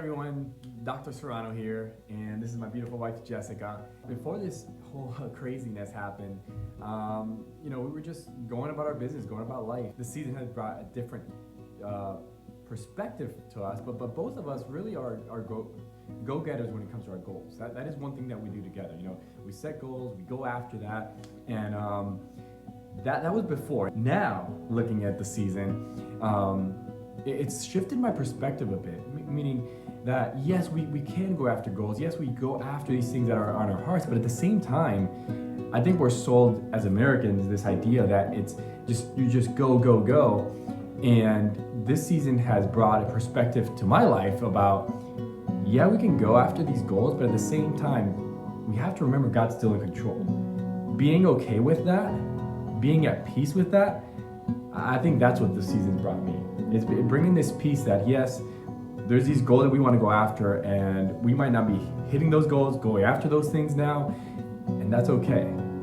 Everyone, Dr. Serrano here, and this is my beautiful wife Jessica. Before this whole craziness happened, we were just going about our business, going about life. The season has brought a different perspective to us, but both of us really are go-getters when it comes to our goals. That is one thing that we do together. We set goals, we go after that, and that was before. Now, looking at the season, it's shifted my perspective a bit, meaning that yes, we can go after goals, yes, we go after these things that are on our hearts, but at the same time, I think we're sold as Americans this idea that you just go, and this season has brought a perspective to my life about, yeah, we can go after these goals, but at the same time, we have to remember God's still in control. Being okay with that, being at peace with that, I think that's what the season's brought me. It's bringing this peace that yes, there's these goals that we want to go after, and we might not be hitting those goals, going after those things now, and that's okay.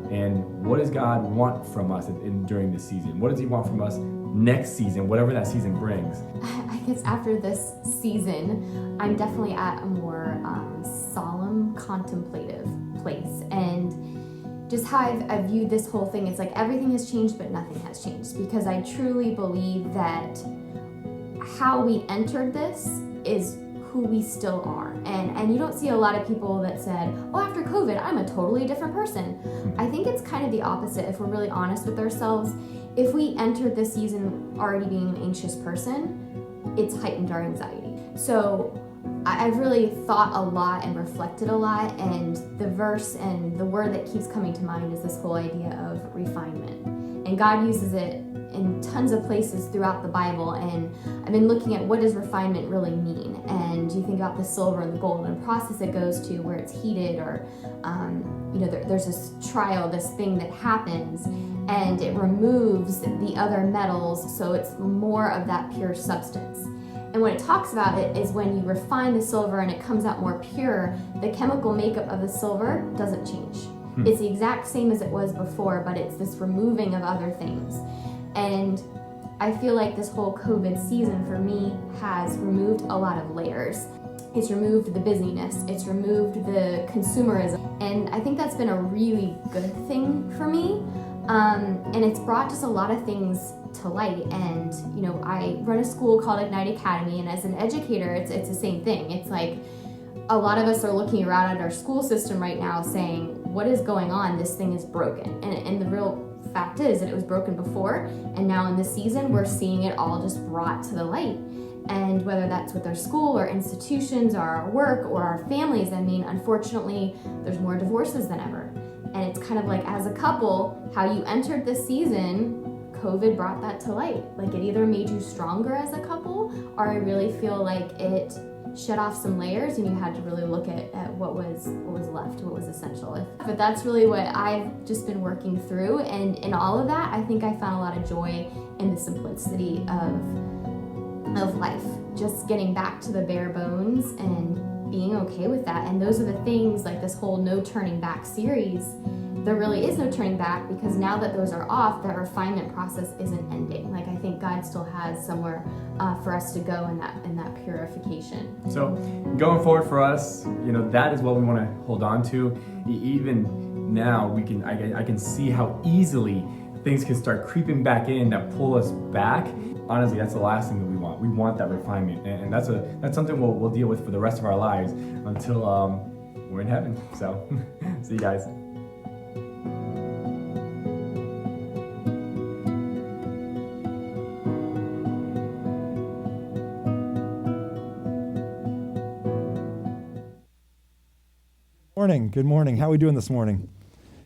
And what does God want from us during this season? What does He want from us next season, whatever that season brings? I guess after this season, I'm definitely at a more solemn, contemplative place, and just how I've viewed this whole thing, it's like everything has changed, but nothing has changed, because I truly believe that how we entered this is who we still are. And you don't see a lot of people that said, oh, after COVID, I'm a totally different person. I think it's kind of the opposite if we're really honest with ourselves. If we entered this season already being an anxious person, it's heightened our anxiety. So I've really thought a lot and reflected a lot, and the verse and the word that keeps coming to mind is this whole idea of refinement. And God uses it in tons of places throughout the Bible, and I've been looking at what does refinement really mean. And you think about the silver and the gold and the process it goes to where it's heated, or there's this trial, this thing that happens, and it removes the other metals, so it's more of that pure substance. And what it talks about it is when you refine the silver and it comes out more pure, the chemical makeup of the silver doesn't change. It's the exact same as it was before, but it's this removing of other things. And I feel like this whole COVID season for me has removed a lot of layers. It's removed the busyness, it's removed the consumerism, and I think that's been a really good thing for me. And it's brought just a lot of things to light. And I run a school called Ignite Academy, and as an educator, it's the same thing. It's like a lot of us are looking around at our school system right now saying, what is going on? This thing is broken. And the real fact is that it was broken before, and now in this season we're seeing it all just brought to the light. And whether that's with our school or institutions or our work or our families, unfortunately there's more divorces than ever. And it's kind of like, as a couple, how you entered this season, COVID brought that to light. Like, it either made you stronger as a couple, or I really feel like it shed off some layers, and you had to really look at what was left, what was essential. But that's really what I've just been working through, and in all of that, I think I found a lot of joy in the simplicity of life. Just getting back to the bare bones and being okay with that. And those are the things, like this whole No Turning Back series, there really is no turning back, because now that those are off, that refinement process isn't ending. Like, I think God still has somewhere for us to go in that purification. So going forward for us, that is what we want to hold on to. Even now, I can see how easily things can start creeping back in that pull us back. Honestly, that's the last thing that we want. We want that refinement, and that's something we'll deal with for the rest of our lives until we're in heaven. So see you guys. Good morning. How are we doing this morning?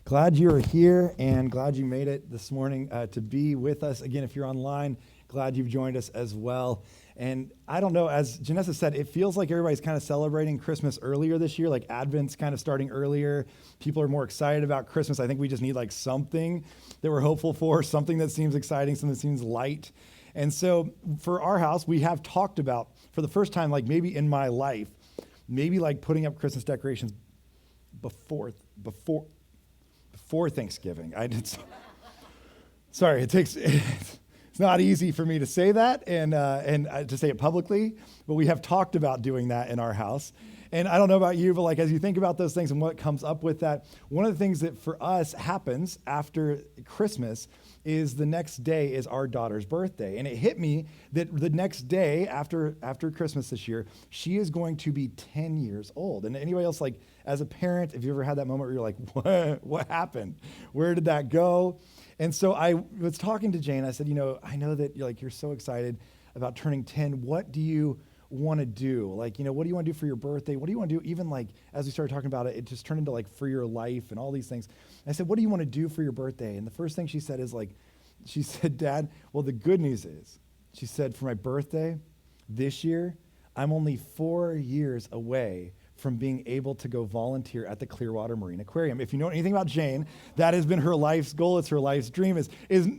Glad you're here, and glad you made it this morning to be with us. Again, if you're online, glad you've joined us as well. And I don't know, as Janessa said, it feels like everybody's kind of celebrating Christmas earlier this year, like Advent's kind of starting earlier. People are more excited about Christmas. I think we just need like something that we're hopeful for, something that seems exciting, something that seems light. And so for our house, we have talked about, for the first time, like maybe in my life, maybe like putting up Christmas decorations before Thanksgiving. Sorry, it It's not easy for me to say that and to say it publicly, but we have talked about doing that in our house. And I don't know about you, but like as you think about those things and what comes up with that, one of the things that for us happens after Christmas is the next day is our daughter's birthday. And it hit me that the next day after Christmas this year, she is going to be 10 years old. And anybody else, like as a parent, have you ever had that moment where you're like, what happened? Where did that go? And so I was talking to Jane. I said, I know that you're so excited about turning 10. What do you want to do? Like, what do you want to do for your birthday? What do you want to do? Even like, as we started talking about it, it just turned into like for your life and all these things. I said, what do you want to do for your birthday? And the first thing she said is like, she said, Dad, well, the good news is, she said, for my birthday this year, I'm only 4 years away from being able to go volunteer at the Clearwater Marine Aquarium. If you know anything about Jane, that has been her life's goal. It's her life's dream is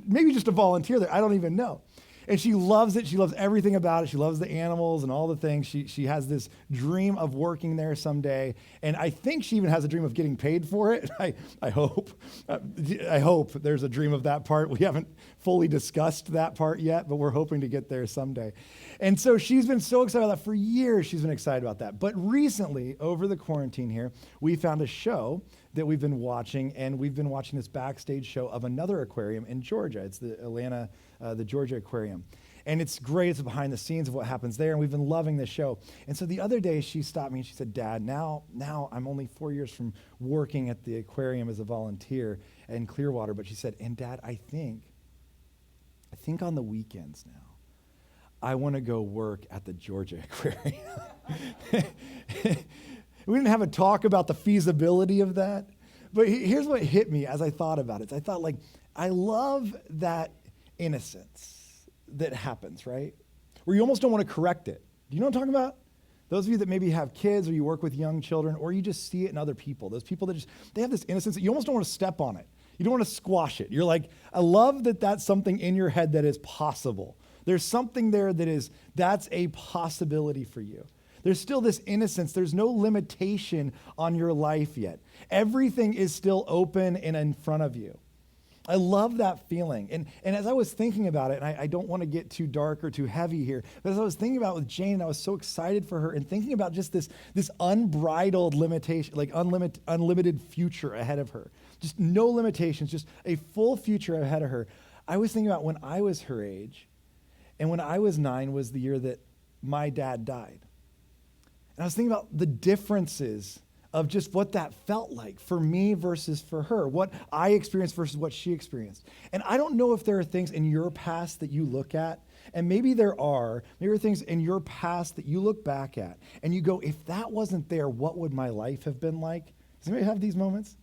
maybe just to volunteer there. I don't even know. And she loves it. She loves everything about it. She loves the animals and all the things. She has this dream of working there someday. And I think she even has a dream of getting paid for it. I hope. I hope there's a dream of that part. We haven't fully discussed that part yet, but we're hoping to get there someday. And so she's been so excited about that. For years, she's been excited about that. But recently, over the quarantine here, we found a show that we've been watching, and we've been watching this backstage show of another aquarium in Georgia. It's the Georgia Aquarium. And it's great. It's behind the scenes of what happens there, and we've been loving this show. And so the other day, she stopped me and she said, Dad, now I'm only 4 years from working at the aquarium as a volunteer in Clearwater. But she said, and Dad, I think on the weekends now, I want to go work at the Georgia Aquarium. We didn't have a talk about the feasibility of that, but here's what hit me as I thought about it. I thought, like, I love that innocence that happens, right? Where you almost don't want to correct it. Do you know what I'm talking about? Those of you that maybe have kids or you work with young children or you just see it in other people. Those people that they have this innocence that you almost don't want to step on it. You don't want to squash it. You're like, I love that that's something in your head that is possible. There's something there that's a possibility for you. There's still this innocence. There's no limitation on your life yet. Everything is still open and in front of you. I love that feeling. And as I was thinking about it, and I don't want to get too dark or too heavy here, but as I was thinking about it with Jane, I was so excited for her and thinking about just this unbridled limitation, like unlimited future ahead of her. Just no limitations, just a full future ahead of her. I was thinking about when I was her age, and when I was 9 was the year that my dad died. And I was thinking about the differences of just what that felt like for me versus for her, what I experienced versus what she experienced. And I don't know if there are things in your past that you look at, and maybe there are things in your past that you look back at, and you go, if that wasn't there, what would my life have been like? Does anybody have these moments?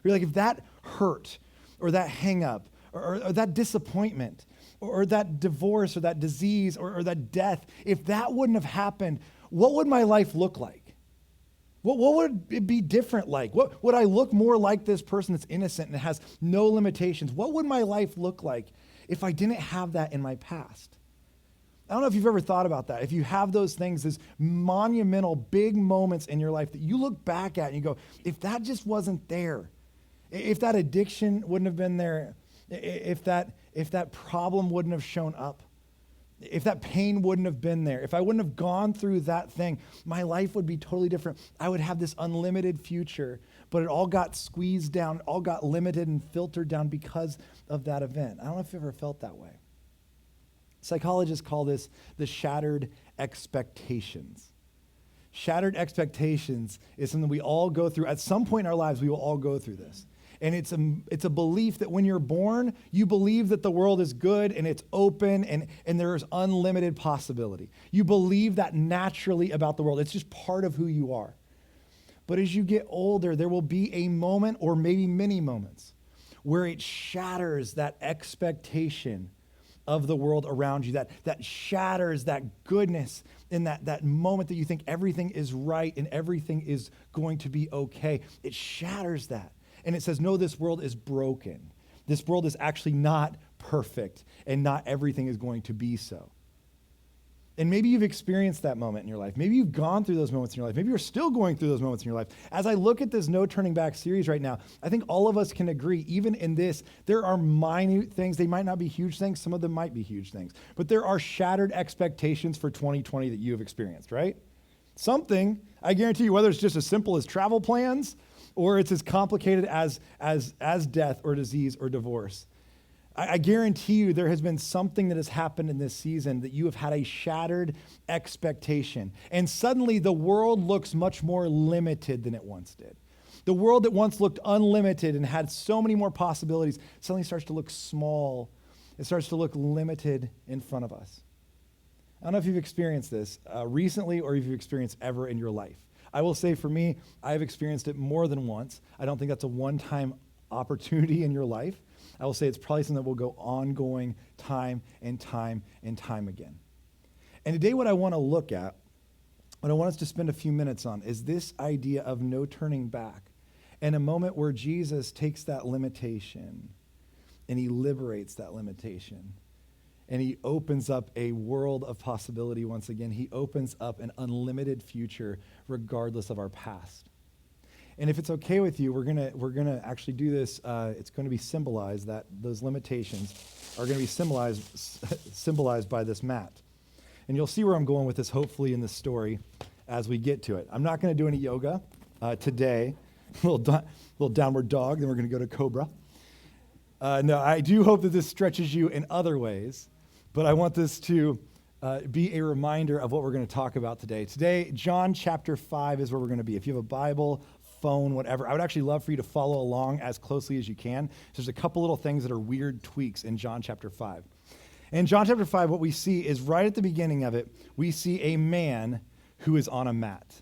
Where you're like, if that hurt, or that hang up, or that disappointment, or that divorce, or that disease, or that death, if that wouldn't have happened, what would my life look like? What would it be different like? What would I look more like this person that's innocent and has no limitations? What would my life look like if I didn't have that in my past? I don't know if you've ever thought about that. If you have those things, those monumental big moments in your life that you look back at and you go, if that just wasn't there, if that addiction wouldn't have been there, if that problem wouldn't have shown up, if that pain wouldn't have been there, if I wouldn't have gone through that thing, my life would be totally different. I would have this unlimited future, but it all got squeezed down, all got limited and filtered down because of that event. I don't know if you've ever felt that way. Psychologists call this the shattered expectations. Shattered expectations is something we all go through. At some point in our lives, we will all go through this. And it's a belief that when you're born, you believe that the world is good and it's open and there is unlimited possibility. You believe that naturally about the world. It's just part of who you are. But as you get older, there will be a moment or maybe many moments where it shatters that expectation of the world around you, that shatters that goodness in that moment that you think everything is right and everything is going to be okay. It shatters that. And it says, no, this world is broken. This world is actually not perfect, and not everything is going to be so. And maybe you've experienced that moment in your life. Maybe you've gone through those moments in your life. Maybe you're still going through those moments in your life. As I look at this No Turning Back series right now, I think all of us can agree, even in this, there are minute things. They might not be huge things. Some of them might be huge things. But there are shattered expectations for 2020 that you have experienced, right? Something, I guarantee you, whether it's just as simple as travel plans or it's as complicated as death or disease or divorce. I guarantee you there has been something that has happened in this season that you have had a shattered expectation. And suddenly the world looks much more limited than it once did. The world that once looked unlimited and had so many more possibilities suddenly starts to look small. It starts to look limited in front of us. I don't know if you've experienced this recently or if you've experienced ever in your life. I will say for me, I've experienced it more than once. I don't think that's a one-time opportunity in your life. I will say it's probably something that will go ongoing time and time and time again. And today what I want to look at, what I want us to spend a few minutes on, is this idea of no turning back, and a moment where Jesus takes that limitation and he liberates that limitation. And he opens up a world of possibility once again. He opens up an unlimited future regardless of our past. And if it's okay with you, we're gonna actually do this. It's going to be symbolized, that those limitations are going to be symbolized by this mat. And you'll see where I'm going with this, hopefully, in this story as we get to it. I'm not going to do any yoga today. Little downward dog. Then we're going to go to cobra. No, I do hope that this stretches you in other ways, but I want this to be a reminder of what we're going to talk about today. Today, John chapter 5 is where we're going to be. If you have a Bible, phone, whatever, I would actually love for you to follow along as closely as you can. There's a couple little things that are weird tweaks in John chapter 5. In John chapter 5, what we see is right at the beginning of it, we see a man who is on a mat.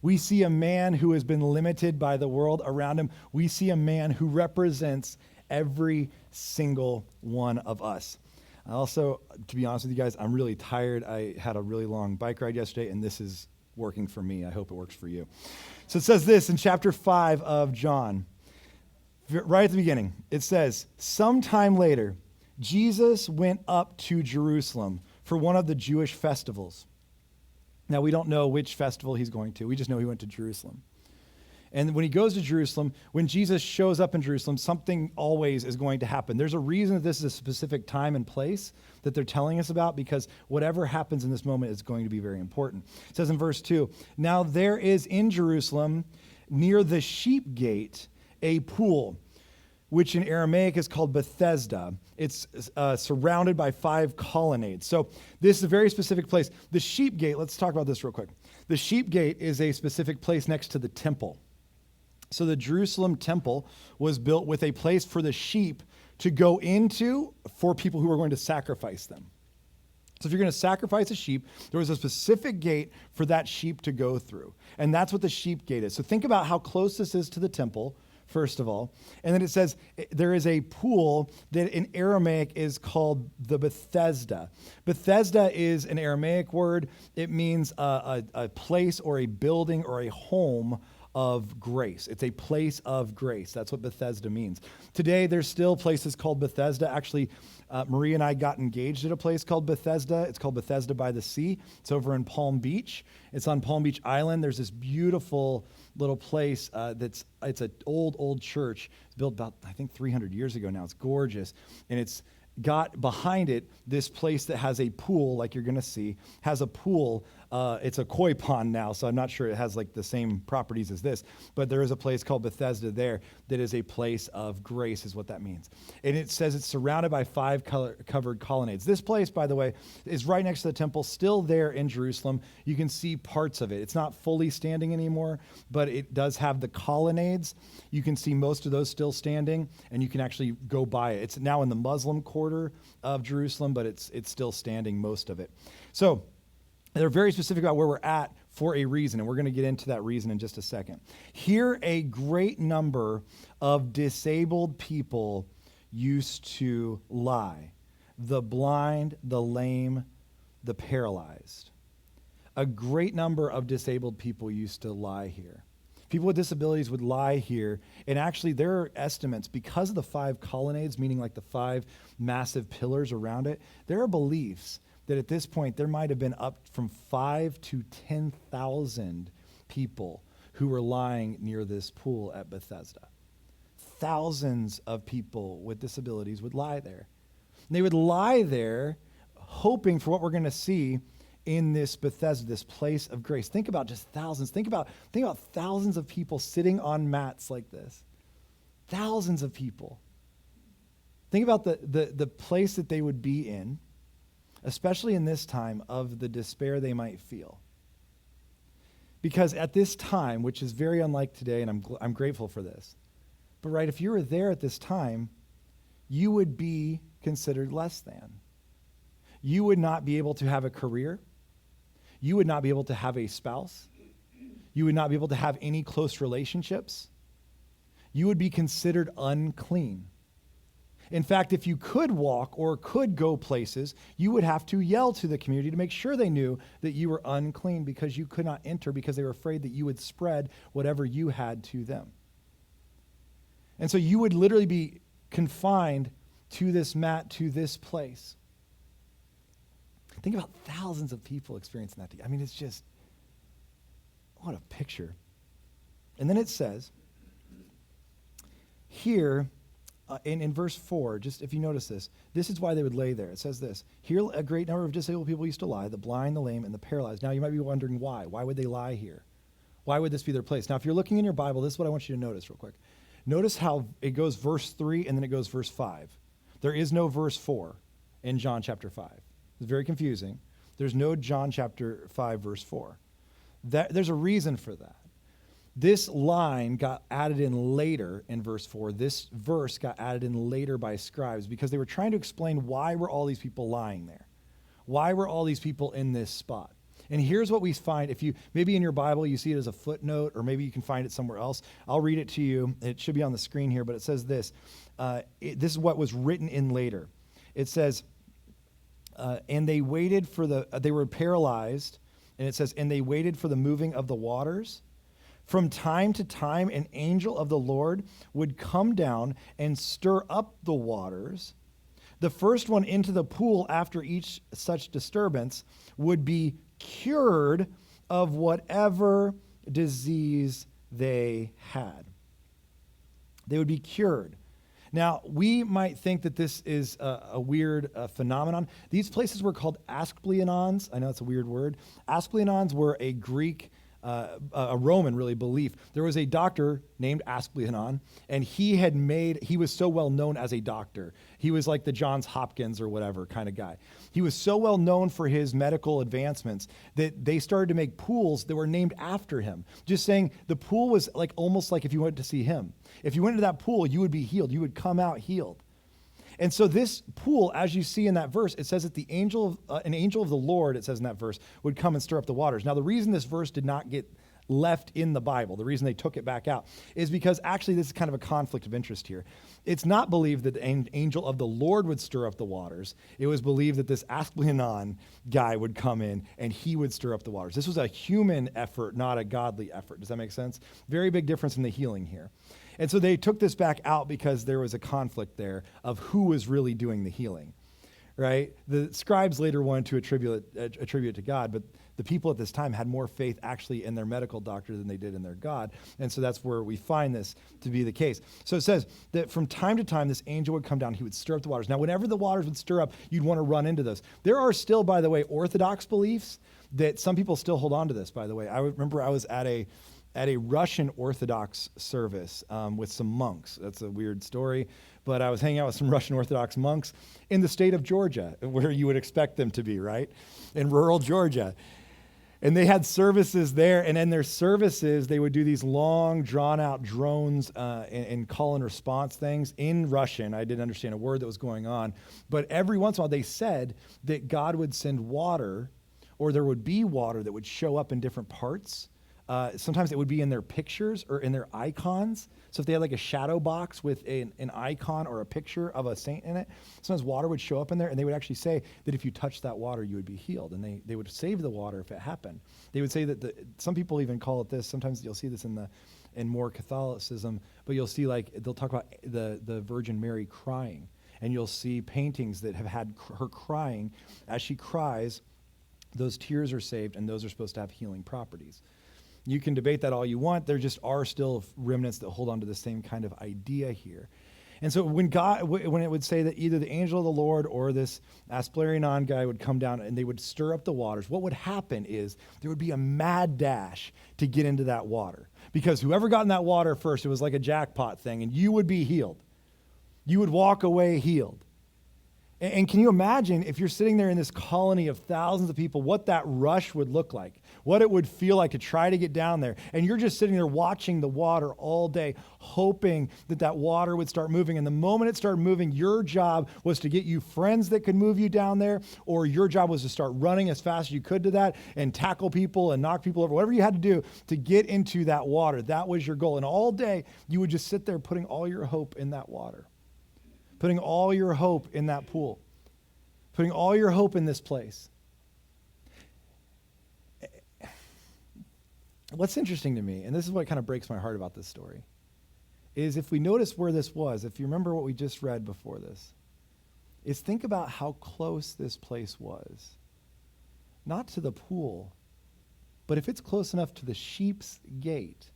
We see a man who has been limited by the world around him. We see a man who represents every single one of us. Also, to be honest with you guys, I'm really tired. I had a really long bike ride yesterday, and this is working for me. I hope it works for you. So it says this in chapter 5 of John, right at the beginning. It says, sometime later, Jesus went up to Jerusalem for one of the Jewish festivals. Now, we don't know which festival he's going to. We just know he went to Jerusalem. And when he goes to Jerusalem, when Jesus shows up in Jerusalem, something always is going to happen. There's a reason that this is a specific time and place that they're telling us about, because whatever happens in this moment is going to be very important. It says in verse 2, now there is in Jerusalem near the sheep gate a pool, which in Aramaic is called Bethesda. It's surrounded by 5 colonnades. So this is a very specific place. The sheep gate, let's talk about this real quick. The sheep gate is a specific place next to the temple. So the Jerusalem temple was built with a place for the sheep to go into for people who were going to sacrifice them. So if you're going to sacrifice a sheep, there was a specific gate for that sheep to go through. And that's what the sheep gate is. So think about how close this is to the temple, first of all. And then it says there is a pool that in Aramaic is called the Bethesda. Bethesda is an Aramaic word. It means a place or a building or a home of grace. It's a place of grace. That's what Bethesda means. Today, there's still places called Bethesda. Actually, Marie and I got engaged at a place called Bethesda. It's called Bethesda by the Sea. It's over in Palm Beach. It's on Palm Beach Island. There's this beautiful little place it's an old church. It's built about, I think, 300 years ago now. It's gorgeous. And it's got behind it this place that has a pool, like you're going to see, has a pool. It's a koi pond now, so I'm not sure it has like the same properties as this, but there is a place called Bethesda there that is a place of grace, is what that means. And it says it's surrounded by 5 covered colonnades. This place, by the way, is right next to the temple, still there in Jerusalem. You can see parts of it. It's not fully standing anymore, but it does have the colonnades. You can see most of those still standing, and you can actually go by it. It's now in the Muslim quarter of Jerusalem, but it's still standing, most of it. So they're very specific about where we're at for a reason, and we're going to get into that reason in just a second. Here, a great number of disabled people used to lie: the blind, the lame, the paralyzed. A great number of disabled people used to lie here. People with disabilities would lie here, and actually there are estimates, because of the 5 colonnades, meaning like the 5 massive pillars around it, there are beliefs that at this point there might have been up from 5 to 10,000 people who were lying near this pool at Bethesda. Thousands of people with disabilities would lie there. And they would lie there hoping for what we're going to see in this Bethesda, this place of grace. Think about just thousands. Think about thousands of people sitting on mats like this. Thousands of people. Think about the place that they would be in, especially in this time of the despair they might feel. Because at this time, which is very unlike today, and I'm grateful for this, but right, if you were there at this time, you would be considered less than. You would not be able to have a career. You would not be able to have a spouse. You would not be able to have any close relationships. You would be considered unclean. In fact, if you could walk or could go places, you would have to yell to the community to make sure they knew that you were unclean, because you could not enter because they were afraid that you would spread whatever you had to them. And so you would literally be confined to this mat, to this place. Think about thousands of people experiencing that. I mean, it's just, what a picture. And then it says, here, in verse 4, just if you notice this is why they would lay there. It says this: here a great number of disabled people used to lie, the blind, the lame, and the paralyzed. Now you might be wondering why. Why would they lie here? Why would this be their place? Now if you're looking in your Bible, this is what I want you to notice real quick. Notice how it goes verse 3 and then it goes verse 5. There is no verse 4 in John chapter 5. It's very confusing. There's no John chapter 5 verse 4. There's a reason for that. This line got added in later in verse 4. This verse got added in later by scribes because they were trying to explain why were all these people lying there? Why were all these people in this spot? And here's what we find. If you, maybe in your Bible, you see it as a footnote, or maybe you can find it somewhere else. I'll read it to you. It should be on the screen here, but it says this. This is what was written in later. It says, and they waited for they were paralyzed, and it says, and they waited for the moving of the waters. From time to time, an angel of the Lord would come down and stir up the waters. The first one into the pool after each such disturbance would be cured of whatever disease they had. They would be cured. Now, we might think that this is a weird phenomenon. These places were called Asclepions. I know it's a weird word. Asclepions were a Greek a Roman, really, belief. There was a doctor named Asclepion, and he was so well known as a doctor. He was like the Johns Hopkins or whatever kind of guy. He was so well known for his medical advancements that they started to make pools that were named after him. Just saying the pool was like almost like if you went to see him. If you went into that pool, you would be healed. You would come out healed. And so this pool, as you see in that verse, it says that an angel of the Lord, it says in that verse, would come and stir up the waters. Now, the reason this verse did not get left in the Bible, the reason they took it back out, is because actually this is kind of a conflict of interest here. It's not believed that the angel of the Lord would stir up the waters. It was believed that this Asclepion guy would come in and he would stir up the waters. This was a human effort, not a godly effort. Does that make sense? Very big difference in the healing here. And so they took this back out because there was a conflict there of who was really doing the healing, right? The scribes later wanted to attribute it to God, but the people at this time had more faith actually in their medical doctor than they did in their God. And so that's where we find this to be the case. So it says that from time to time, this angel would come down. He would stir up the waters. Now, whenever the waters would stir up, you'd want to run into those. There are still, by the way, Orthodox beliefs that some people still hold on to this, by the way. I remember I was at a Russian Orthodox service with some monks. That's a weird story, but I was hanging out with some Russian Orthodox monks in the state of Georgia, where you would expect them to be, right? In rural Georgia. And they had services there, and in their services, they would do these long, drawn-out drones and call and response things in Russian. I didn't understand a word that was going on, but every once in a while, they said that God would send water, or there would be water that would show up in different parts. Sometimes it would be in their pictures or in their icons. So if they had like a shadow box with an icon or a picture of a saint in it, sometimes water would show up in there, and they would actually say that if you touched that water, you would be healed. And they would save the water if it happened. They would say that some people even call it this. Sometimes you'll see this in more Catholicism, but you'll see like they'll talk about the Virgin Mary crying. and you'll see paintings that have had her crying. As she cries, those tears are saved, and those are supposed to have healing properties. You can debate that all you want. There just are still remnants that hold on to the same kind of idea here. And so when it would say that either the angel of the Lord or this Asplerion guy would come down and they would stir up the waters, what would happen is there would be a mad dash to get into that water. Because whoever got in that water first, it was like a jackpot thing, and you would be healed. You would walk away healed. And can you imagine if you're sitting there in this colony of thousands of people, what that rush would look like, what it would feel like to try to get down there. And you're just sitting there watching the water all day, hoping that that water would start moving. And the moment it started moving, your job was to get you friends that could move you down there, or your job was to start running as fast as you could to that and tackle people and knock people over, whatever you had to do to get into that water. That was your goal. And all day, you would just sit there putting all your hope in that water. Putting all your hope in that pool. Putting all your hope in this place. What's interesting to me, and this is what kind of breaks my heart about this story, is if we notice where this was, if you remember what we just read before this, is think about how close this place was. Not to the pool, but if it's close enough to the sheep's gate,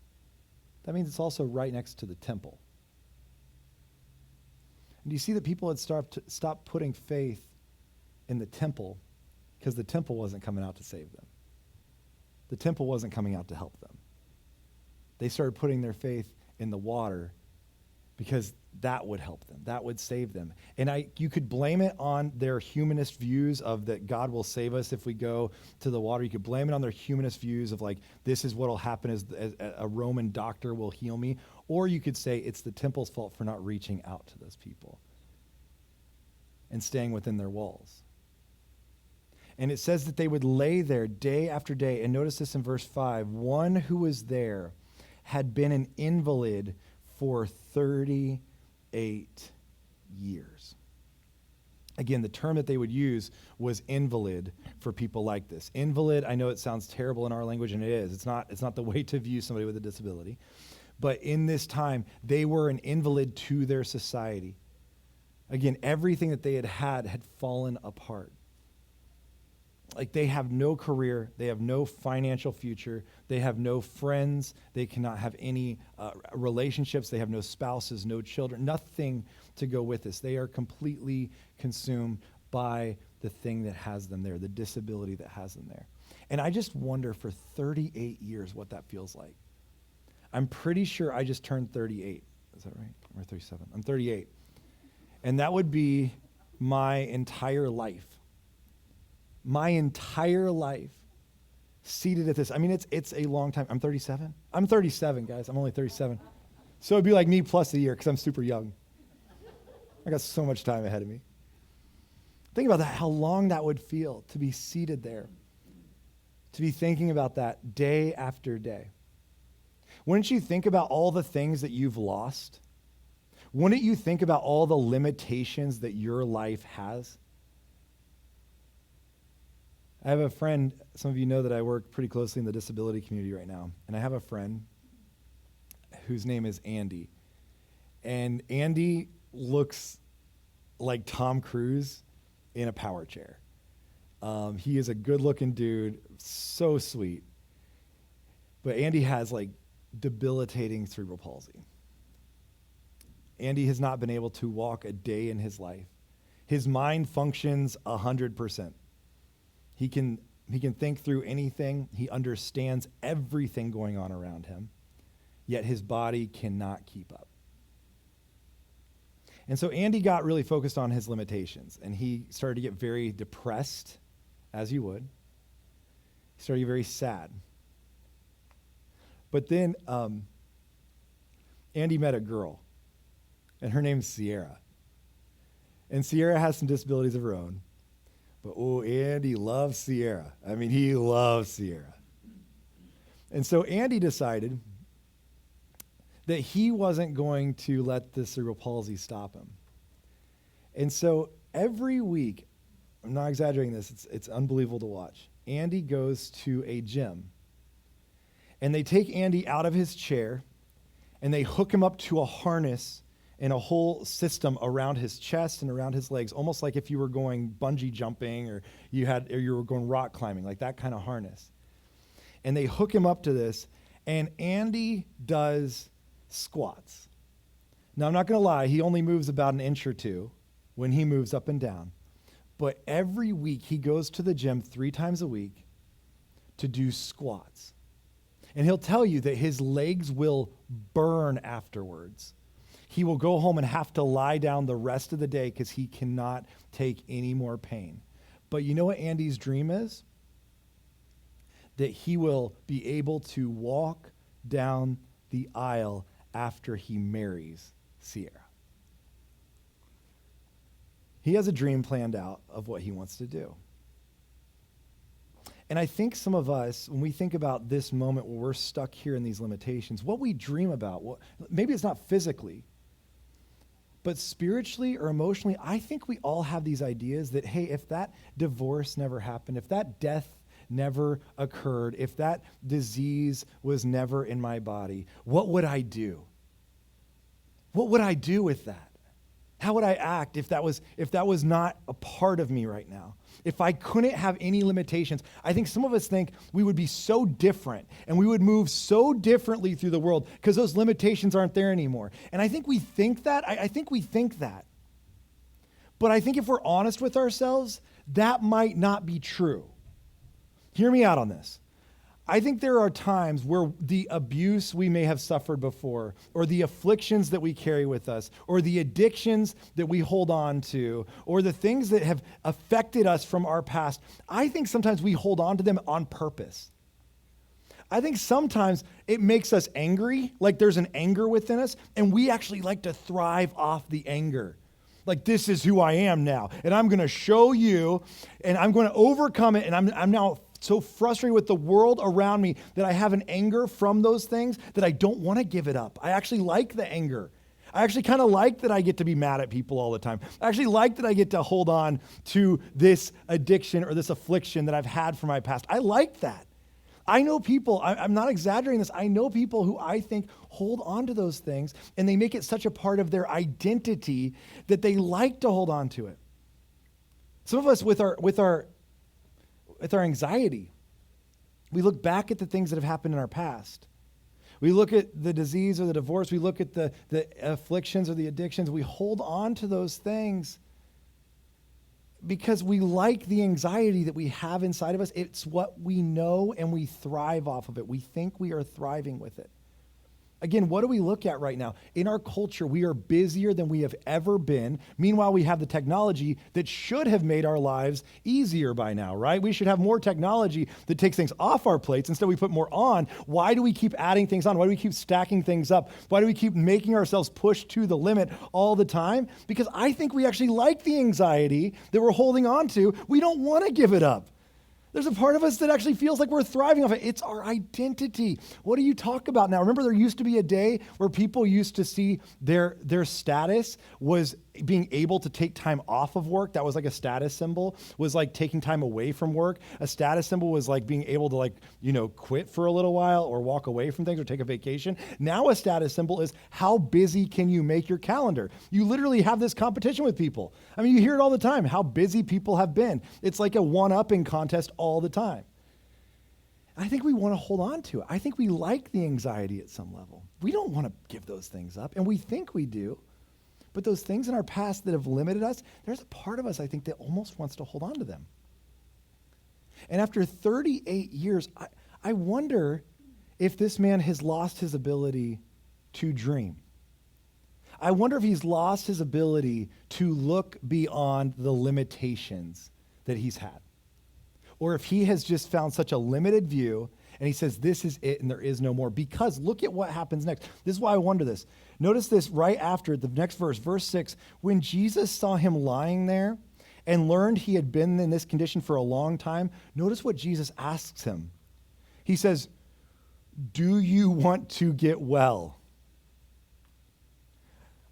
that means it's also right next to the temple. And do you see that people had stopped putting faith in the temple because the temple wasn't coming out to save them? The temple wasn't coming out to help them. They started putting their faith in the water because that would help them. That would save them. And you could blame it on their humanist views of that God will save us if we go to the water. You could blame it on their humanist views of like, this is what will happen as a Roman doctor will heal me. Or you could say it's the temple's fault for not reaching out to those people and staying within their walls. And it says that they would lay there day after day. And notice this in verse 5. One who was there had been an invalid for 38 years. Again, the term that they would use was invalid for people like this. Invalid, I know it sounds terrible in our language, and it is. It's not the way to view somebody with a disability. But in this time, they were an invalid to their society. Again, everything that they had fallen apart. Like they have no career, they have no financial future, they have no friends, they cannot have any relationships, they have no spouses, no children, nothing to go with this. They are completely consumed by the thing that has them there, the disability that has them there. And I just wonder for 38 years what that feels like. I'm pretty sure I just turned 38. Is that right? Or 37? I'm 38. And that would be my entire life. My entire life seated at this. I mean, it's a long time. I'm 37. I'm 37, guys. I'm only 37. So it'd be like me plus a year because I'm super young. I got so much time ahead of me. Think about that, how long that would feel to be seated there, to be thinking about that day after day. Wouldn't you think about all the things that you've lost? Wouldn't you think about all the limitations that your life has? I have a friend, some of you know that I work pretty closely in the disability community right now, and I have a friend whose name is Andy. And Andy looks like Tom Cruise in a power chair. He is a good-looking dude, so sweet. But Andy has like debilitating cerebral palsy. Andy has not been able to walk a day in his life. His mind functions 100%. He can think through anything. He understands everything going on around him, yet his body cannot keep up. And so Andy got really focused on his limitations, and he started to get very depressed, as you would. He started to get very sad. But then Andy met a girl, and her name's Sierra. And Sierra has some disabilities of her own. But, Andy loves Sierra. I mean, he loves Sierra. And so Andy decided that he wasn't going to let the cerebral palsy stop him. And so every week, I'm not exaggerating this, it's unbelievable to watch, Andy goes to a gym. And they take Andy out of his chair, and they hook him up to a harness, and a whole system around his chest and around his legs, almost like if you were going bungee jumping or you were going rock climbing, like that kind of harness. And they hook him up to this, and Andy does squats. Now, I'm not going to lie, he only moves about an inch or two when he moves up and down. But every week, he goes to the gym 3 times a week to do squats. And he'll tell you that his legs will burn afterwards. He will go home and have to lie down the rest of the day because he cannot take any more pain. But you know what Andy's dream is? That he will be able to walk down the aisle after he marries Sierra. He has a dream planned out of what he wants to do. And I think some of us, when we think about this moment where we're stuck here in these limitations, what we dream about, maybe it's not physically, but spiritually or emotionally, I think we all have these ideas that, hey, if that divorce never happened, if that death never occurred, if that disease was never in my body, what would I do? What would I do with that? How would I act if that was not a part of me right now? If I couldn't have any limitations, I think some of us think we would be so different and we would move so differently through the world because those limitations aren't there anymore. And I think we think that. I think we think that. But I think if we're honest with ourselves, that might not be true. Hear me out on this. I think there are times where the abuse we may have suffered before, or the afflictions that we carry with us, or the addictions that we hold on to, or the things that have affected us from our past, I think sometimes we hold on to them on purpose. I think sometimes it makes us angry, like there's an anger within us, and we actually like to thrive off the anger. Like, this is who I am now, and I'm going to show you, and I'm going to overcome it, and I'm now so frustrated with the world around me that I have an anger from those things that I don't want to give it up. I actually like the anger. I actually kind of like that I get to be mad at people all the time. I actually like that I get to hold on to this addiction or this affliction that I've had from my past. I like that. I know people, I'm not exaggerating this, I know people who I think hold on to those things and they make it such a part of their identity that they like to hold on to it. Some of us with our anxiety, we look back at the things that have happened in our past. We look at the disease or the divorce. We look at the afflictions or the addictions. We hold on to those things because we like the anxiety that we have inside of us. It's what we know and we thrive off of it. We think we are thriving with it. Again, what do we look at right now? In our culture, we are busier than we have ever been. Meanwhile, we have the technology that should have made our lives easier by now, right? We should have more technology that takes things off our plates. Instead, we put more on. Why do we keep adding things on? Why do we keep stacking things up? Why do we keep making ourselves push to the limit all the time? Because I think we actually like the anxiety that we're holding on to. We don't want to give it up. There's a part of us that actually feels like we're thriving off it. It's our identity. What do you talk about now? Remember, there used to be a day where people used to see their status was being able to take time off of work. That was like a status symbol, was like taking time away from work. A status symbol was like being able to quit for a little while or walk away from things or take a vacation. Now a status symbol is how busy can you make your calendar? You literally have this competition with people. I mean, you hear it all the time, how busy people have been. It's like a one-upping contest all the time. I think we want to hold on to it. I think we like the anxiety at some level. We don't want to give those things up, and we think we do. But those things in our past that have limited us, there's a part of us, I think, that almost wants to hold on to them. And after 38 years, I wonder if this man has lost his ability to dream. I wonder if he's lost his ability to look beyond the limitations that he's had. Or if he has just found such a limited view and he says, this is it and there is no more. Because look at what happens next. This is why I wonder this. Notice this right after the next verse, verse 6. When Jesus saw him lying there and learned he had been in this condition for a long time, notice what Jesus asks him. He says, do you want to get well?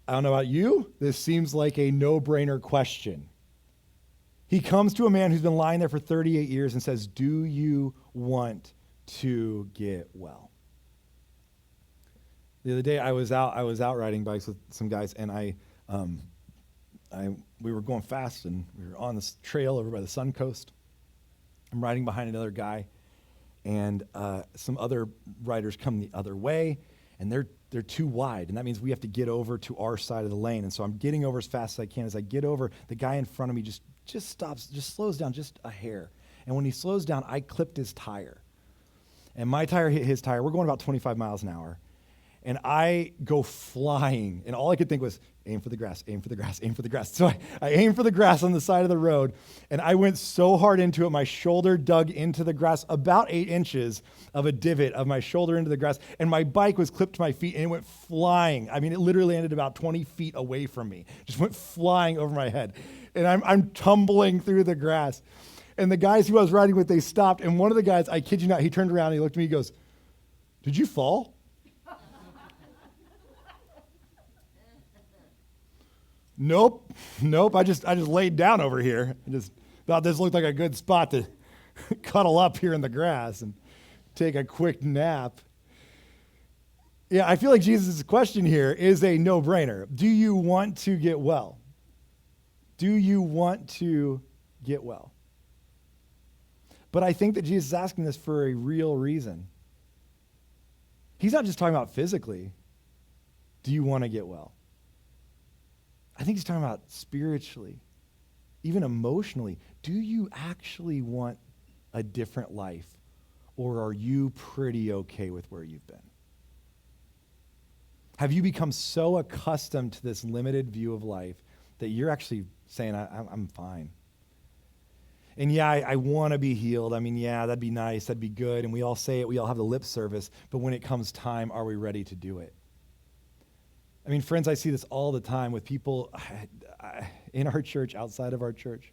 I don't know about you. This seems like a no-brainer question. He comes to a man who's been lying there for 38 years and says, do you want to get well? The other day I was out riding bikes with some guys, and we were going fast, and we were on this trail over by the Sun Coast. I'm riding behind another guy, and some other riders come the other way, and they're too wide, and that means we have to get over to our side of the lane. And so I'm getting over as fast as I can. As I get over, the guy in front of me just stops, just slows down just a hair. And when he slows down, I clipped his tire. And my tire hit his tire. We're going about 25 miles an hour. And I go flying. And all I could think was, aim for the grass, aim for the grass, aim for the grass. So I aimed for the grass on the side of the road. And I went so hard into it, my shoulder dug into the grass, about 8 inches of a divot of my shoulder into the grass. And my bike was clipped to my feet, and it went flying. I mean, it literally ended about 20 feet away from me. Just went flying over my head. And I'm tumbling through the grass. And the guys who I was riding with, they stopped. And one of the guys, I kid you not, he turned around and he looked at me, he goes, "Did you fall?" Nope. I just laid down over here. I just thought this looked like a good spot to cuddle up here in the grass and take a quick nap. Yeah, I feel like Jesus' question here is a no-brainer. Do you want to get well? Do you want to get well? But I think that Jesus is asking this for a real reason. He's not just talking about physically. Do you want to get well? I think he's talking about spiritually, even emotionally. Do you actually want a different life, or are you pretty okay with where you've been? Have you become so accustomed to this limited view of life that you're actually saying, I'm fine? And yeah, I want to be healed. I mean, yeah, that'd be nice. That'd be good. And we all say it. We all have the lip service. But when it comes time, are we ready to do it? I mean, friends, I see this all the time with people in our church, outside of our church,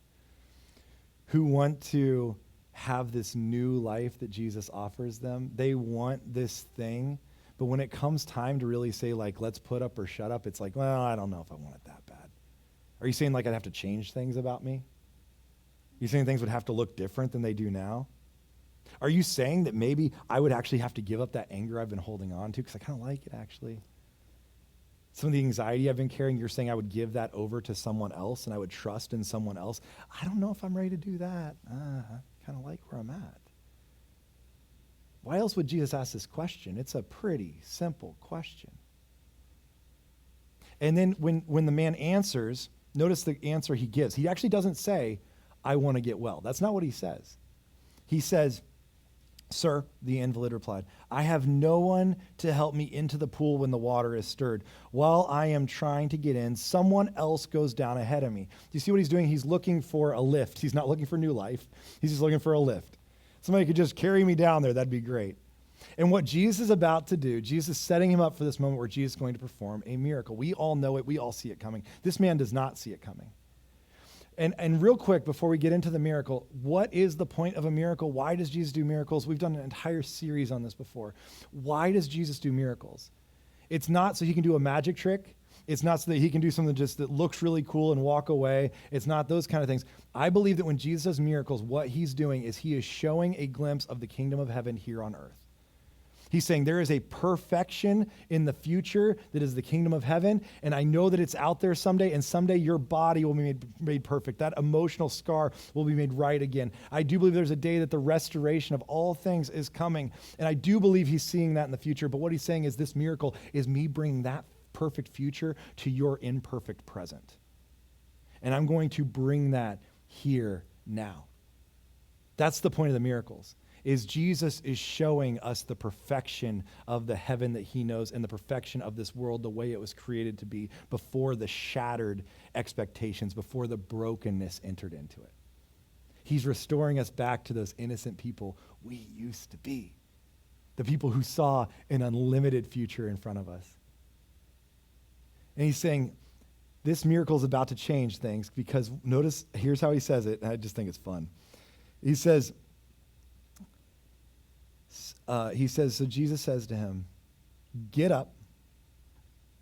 who want to have this new life that Jesus offers them. They want this thing, but when it comes time to really say, like, let's put up or shut up, it's like, well, I don't know if I want it that bad. Are you saying, like, I'd have to change things about me? Are you saying things would have to look different than they do now? Are you saying that maybe I would actually have to give up that anger I've been holding on to because I kind of like it, actually? Some of the anxiety I've been carrying, you're saying I would give that over to someone else and I would trust in someone else. I don't know if I'm ready to do that. I kind of like where I'm at. Why else would Jesus ask this question? It's a pretty simple question. And then when the man answers, notice the answer he gives. He actually doesn't say, I want to get well. That's not what he says. He says, "Sir," the invalid replied, "I have no one to help me into the pool when the water is stirred. While I am trying to get in, someone else goes down ahead of me." Do you see what he's doing? He's looking for a lift. He's not looking for new life. He's just looking for a lift. Somebody could just carry me down there. That'd be great. And what Jesus is about to do, Jesus is setting him up for this moment where Jesus is going to perform a miracle. We all know it. We all see it coming. This man does not see it coming. And real quick, before we get into the miracle, what is the point of a miracle? Why does Jesus do miracles? We've done an entire series on this before. Why does Jesus do miracles? It's not so he can do a magic trick. It's not so that he can do something just that looks really cool and walk away. It's not those kind of things. I believe that when Jesus does miracles, what he's doing is he is showing a glimpse of the kingdom of heaven here on earth. He's saying there is a perfection in the future that is the kingdom of heaven, and I know that it's out there someday, and someday your body will be made perfect. That emotional scar will be made right again. I do believe there's a day that the restoration of all things is coming, and I do believe he's seeing that in the future, but what he's saying is this miracle is me bringing that perfect future to your imperfect present. And I'm going to bring that here now. That's the point of the miracles. Is Jesus is showing us the perfection of the heaven that he knows and the perfection of this world the way it was created to be before the shattered expectations, before the brokenness entered into it. He's restoring us back to those innocent people we used to be, the people who saw an unlimited future in front of us. And he's saying, this miracle is about to change things because notice, here's how he says it, and I just think it's fun. He says, so Jesus says to him, "Get up,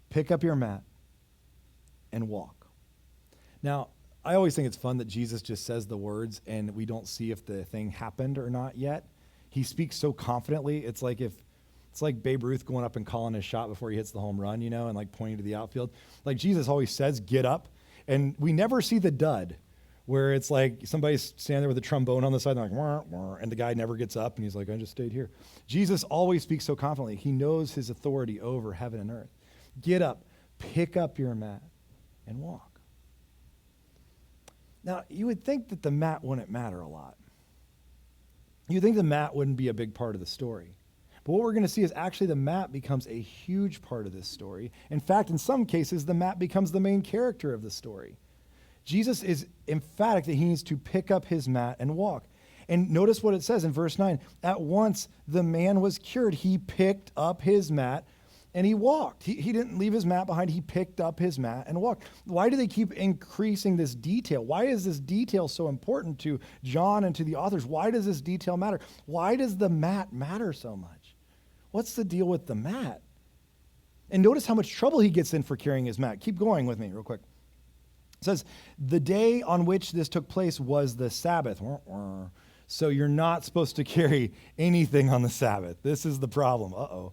pick up your mat, and walk." Now, I always think it's fun that Jesus just says the words and we don't see if the thing happened or not yet. He speaks so confidently. It's like if It's like Babe Ruth going up and calling his shot before he hits the home run, and like pointing to the outfield. Like Jesus always says, get up. And we never see the dud where it's like somebody's standing there with a trombone on the side and they're like, wah, wah, and the guy never gets up and he's like, I just stayed here. Jesus always speaks so confidently. He knows his authority over heaven and earth. Get up, pick up your mat, and walk. Now, you would think that the mat wouldn't matter a lot. You'd think the mat wouldn't be a big part of the story. But what we're going to see is actually the mat becomes a huge part of this story. In fact, in some cases, the mat becomes the main character of the story. Jesus is emphatic that he needs to pick up his mat and walk. And notice what it says in verse 9. At once the man was cured. He picked up his mat and he walked. He didn't leave his mat behind. He picked up his mat and walked. Why do they keep increasing this detail? Why is this detail so important to John and to the authors? Why does this detail matter? Why does the mat matter so much? What's the deal with the mat? And notice how much trouble he gets in for carrying his mat. Keep going with me real quick. It says, the day on which this took place was the Sabbath. So you're not supposed to carry anything on the Sabbath. This is the problem. Uh-oh.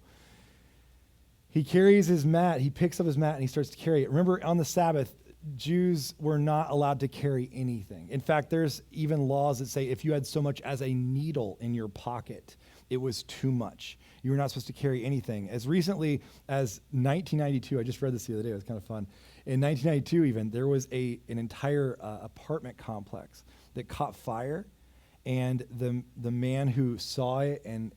He carries his mat. He picks up his mat and he starts to carry it. Remember, on the Sabbath, Jews were not allowed to carry anything. In fact, there's even laws that say if you had so much as a needle in your pocket, it was too much. You were not supposed to carry anything. As recently as 1992, I just read this the other day. It was kind of fun. In 1992 even, there was an entire apartment complex that caught fire, and the man who saw it and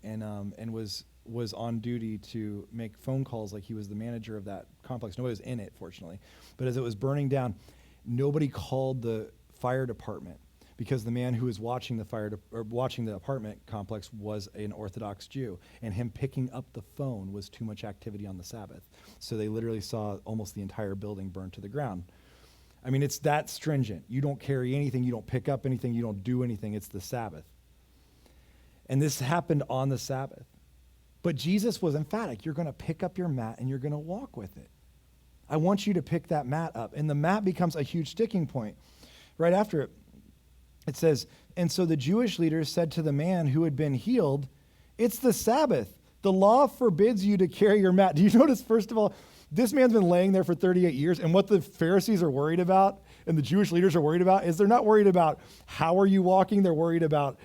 was on duty to make phone calls like he was the manager of that complex. Nobody was in it, fortunately. But as it was burning down, nobody called the fire department because the man who was watching watching the apartment complex was an Orthodox Jew, and him picking up the phone was too much activity on the Sabbath. So they literally saw almost the entire building burn to the ground. I mean, it's that stringent. You don't carry anything, you don't pick up anything, you don't do anything. It's the Sabbath. And this happened on the Sabbath. But Jesus was emphatic. You're going to pick up your mat and you're going to walk with it. I want you to pick that mat up. And the mat becomes a huge sticking point. Right after it, it says, and so the Jewish leaders said to the man who had been healed, it's the Sabbath. The law forbids you to carry your mat. Do you notice, first of all, this man's been laying there for 38 years, and what the Pharisees are worried about and the Jewish leaders are worried about is they're not worried about how are you walking. They're worried about,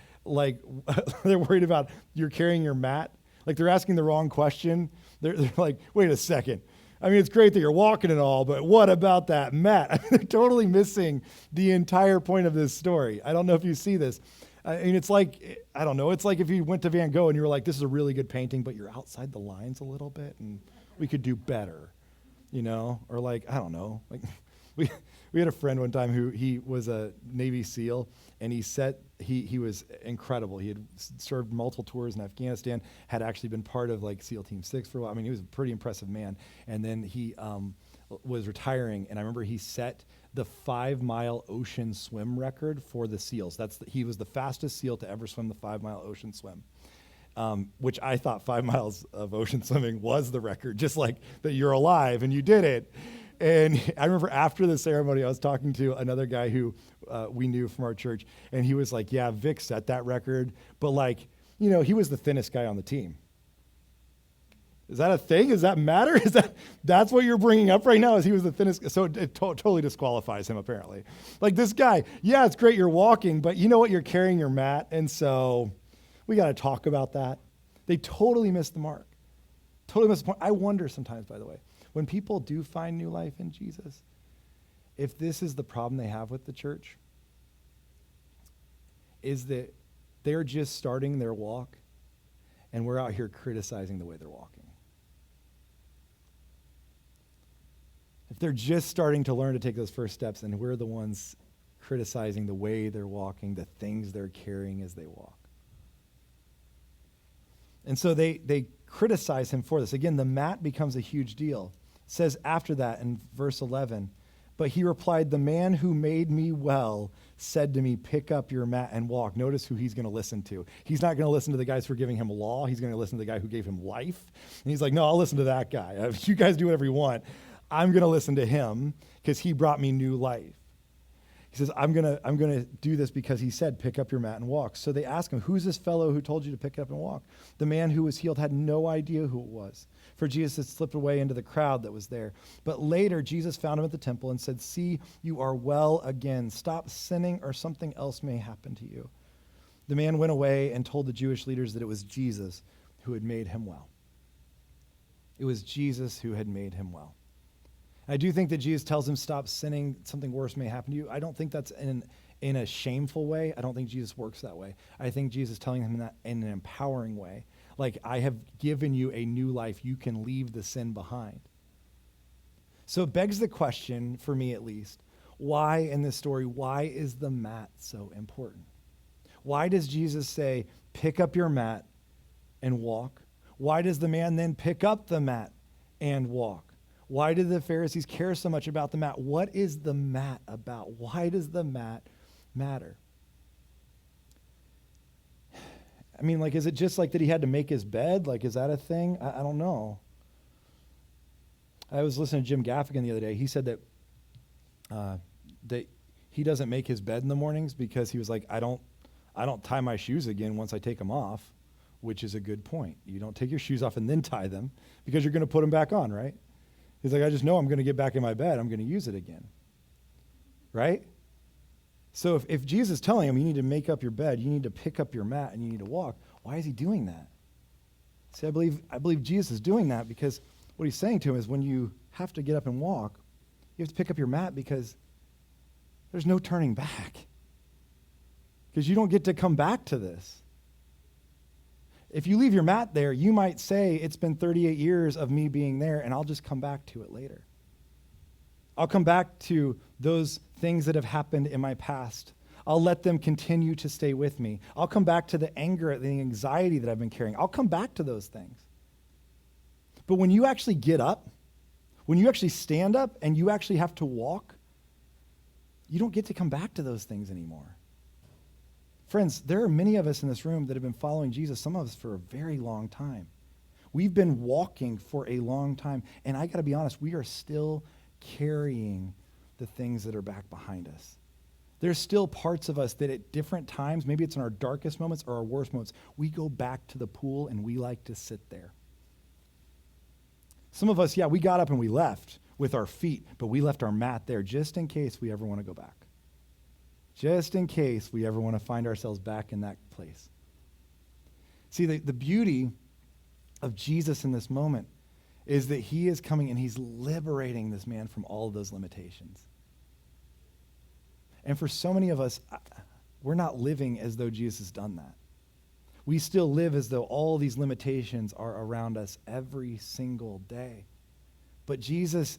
you're carrying your mat. Like, they're asking the wrong question. They're like, wait a second. I mean, it's great that you're walking and all, but what about that mat? I mean, they're totally missing the entire point of this story. I don't know if you see this. I mean, it's like, I don't know. It's like if you went to Van Gogh and you were like, this is a really good painting, but you're outside the lines a little bit and we could do better, Or like, I don't know. Like we had a friend one time who he was a Navy SEAL, and he was incredible. He had served multiple tours in Afghanistan, had actually been part of like SEAL Team 6 for a while. I mean, he was a pretty impressive man. And then he was retiring, and I remember he set the 5-mile ocean swim record for the SEALs. He was the fastest SEAL to ever swim the 5-mile ocean swim. Which I thought 5 miles of ocean swimming was the record, just like that you're alive and you did it. And I remember after the ceremony, I was talking to another guy who we knew from our church, and he was like, yeah, Vic set that record, but like, he was the thinnest guy on the team. Is that a thing? Does that matter? That's what you're bringing up right now, is he was the thinnest? So it totally disqualifies him, apparently. Like, this guy, yeah, it's great you're walking, but you know what? You're carrying your mat, and so we got to talk about that. They totally missed the mark. Totally missed the point. I wonder sometimes, by the way, when people do find new life in Jesus, if this is the problem they have with the church, is that they're just starting their walk and we're out here criticizing the way they're walking. If they're just starting to learn to take those first steps and we're the ones criticizing the way they're walking, the things they're carrying as they walk. And so they criticize him for this. Again, the mat becomes a huge deal. It says after that in verse 11, but he replied, the man who made me well said to me, pick up your mat and walk. Notice who he's going to listen to. He's not going to listen to the guys who are giving him law. He's going to listen to the guy who gave him life. And he's like, no, I'll listen to that guy. If you guys do whatever you want, I'm going to listen to him because he brought me new life. He says, I'm gonna do this because he said, pick up your mat and walk. So they ask him, who's this fellow who told you to pick up and walk? The man who was healed had no idea who it was, for Jesus had slipped away into the crowd that was there. But later, Jesus found him at the temple and said, see, you are well again. Stop sinning or something else may happen to you. The man went away and told the Jewish leaders that it was Jesus who had made him well. It was Jesus who had made him well. I do think that Jesus tells him, stop sinning, something worse may happen to you. I don't think that's in a shameful way. I don't think Jesus works that way. I think Jesus is telling him that in an empowering way. Like, I have given you a new life. You can leave the sin behind. So it begs the question, for me at least, why in this story, why is the mat so important? Why does Jesus say, pick up your mat and walk? Why does the man then pick up the mat and walk? Why do the Pharisees care so much about the mat? What is the mat about? Why does the mat matter? I mean, like, is it just like that he had to make his bed? Like, is that a thing? I don't know. I was listening to Jim Gaffigan the other day. He said that he doesn't make his bed in the mornings because he was like, I don't tie my shoes again once I take them off, which is a good point. You don't take your shoes off and then tie them because you're going to put them back on, right? He's like, I just know I'm going to get back in my bed. I'm going to use it again. Right? So if Jesus is telling him you need to make up your bed, you need to pick up your mat, and you need to walk, why is he doing that? See, I believe Jesus is doing that because what he's saying to him is when you have to get up and walk, you have to pick up your mat because there's no turning back. Because you don't get to come back to this. If you leave your mat there, you might say, it's been 38 years of me being there, and I'll just come back to it later. I'll come back to those things that have happened in my past. I'll let them continue to stay with me. I'll come back to the anger, the anxiety that I've been carrying. I'll come back to those things. But when you actually get up, when you actually stand up and you actually have to walk, you don't get to come back to those things anymore. Friends, there are many of us in this room that have been following Jesus, some of us for a very long time. We've been walking for a long time, and I got to be honest, we are still carrying the things that are back behind us. There's still parts of us that at different times, maybe it's in our darkest moments or our worst moments, we go back to the pool and we like to sit there. Some of us, yeah, we got up and we left with our feet, but we left our mat there just in case we ever want to go back. Just in case we ever want to find ourselves back in that place. See, the beauty of Jesus in this moment is that he is coming and he's liberating this man from all of those limitations. And for so many of us, we're not living as though Jesus has done that. We still live as though all these limitations are around us every single day. But Jesus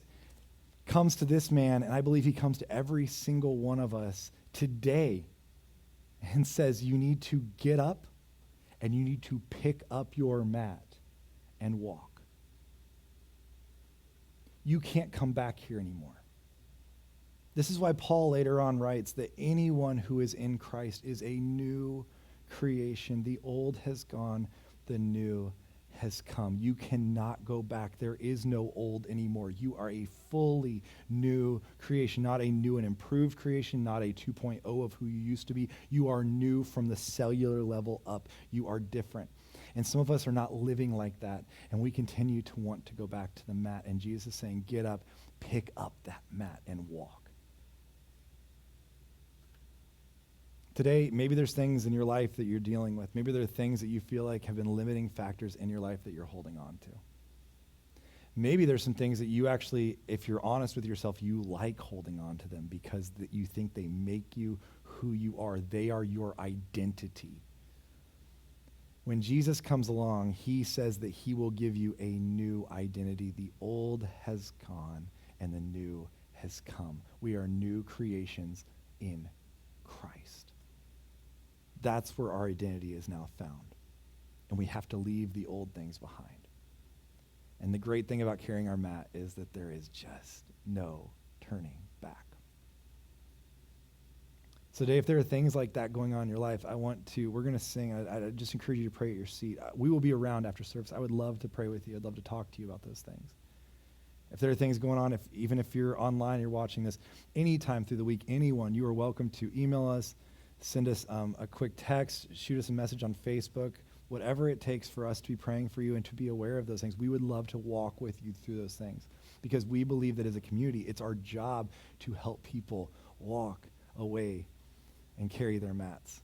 comes to this man, and I believe he comes to every single one of us today and says, you need to get up and you need to pick up your mat and walk. You can't come back here anymore. This is why Paul later on writes that anyone who is in Christ is a new creation. The old has gone, the new has come. You cannot go back. There is no old anymore. You are a fully new creation, not a new and improved creation, not a 2.0 of who you used to be. You are new from the cellular level up. You are different. And some of us are not living like that, and we continue to want to go back to the mat. And Jesus is saying, get up, pick up that mat, and walk. Today, maybe there's things in your life that you're dealing with. Maybe there are things that you feel like have been limiting factors in your life that you're holding on to. Maybe there's some things that you actually, if you're honest with yourself, you like holding on to them because that you think they make you who you are. They are your identity. When Jesus comes along, he says that he will give you a new identity. The old has gone and the new has come. We are new creations in Christ. That's where our identity is now found. And we have to leave the old things behind. And the great thing about carrying our mat is that there is just no turning back. So today, if there are things like that going on in your life, we're going to sing. I just encourage you to pray at your seat. We will be around after service. I would love to pray with you. I'd love to talk to you about those things. If there are things going on, even if you're online, you're watching this anytime through the week, anyone, you are welcome to email us, send us a quick text, shoot us a message on Facebook, whatever it takes for us to be praying for you and to be aware of those things. We would love to walk with you through those things because we believe that as a community, it's our job to help people walk away and carry their mats.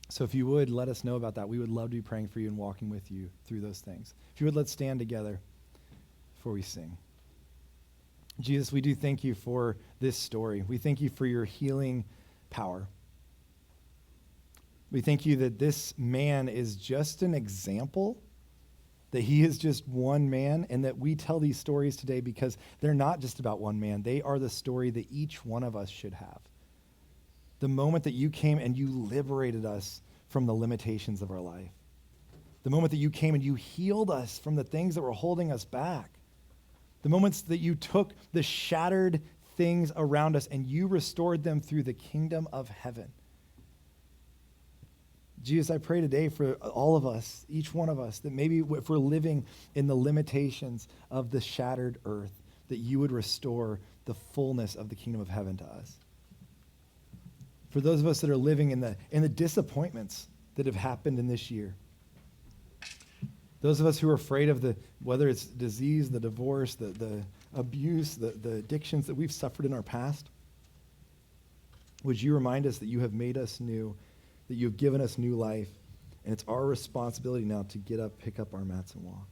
So if you would, let us know about that. We would love to be praying for you and walking with you through those things. If you would, let's stand together before we sing. Jesus, we do thank you for this story. We thank you for your healing power. We thank you that this man is just an example, that he is just one man, and that we tell these stories today because they're not just about one man. They are the story that each one of us should have. The moment that you came and you liberated us from the limitations of our life. The moment that you came and you healed us from the things that were holding us back. The moments that you took the shattered things around us and you restored them through the kingdom of heaven. Jesus, I pray today for all of us, each one of us, that maybe if we're living in the limitations of the shattered earth, that you would restore the fullness of the kingdom of heaven to us. For those of us that are living in the disappointments that have happened in this year, those of us who are afraid of whether it's disease, the divorce, the abuse, the addictions that we've suffered in our past, would you remind us that you have made us new, that you have given us new life, and it's our responsibility now to get up, pick up our mats, and walk.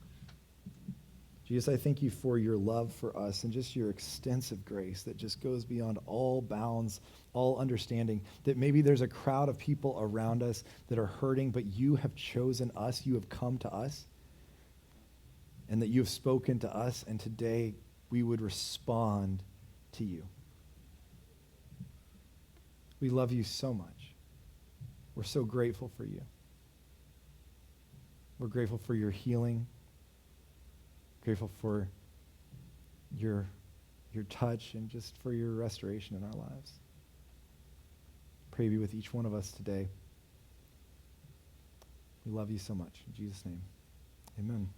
Jesus, I thank you for your love for us and just your extensive grace that just goes beyond all bounds, all understanding, that maybe there's a crowd of people around us that are hurting, but you have chosen us, you have come to us, and that you have spoken to us, and today we would respond to you. We love you so much. We're so grateful for you. We're grateful for your healing, grateful for your touch, and just for your restoration in our lives. Pray be with each one of us today. We love you so much. In Jesus' name, amen.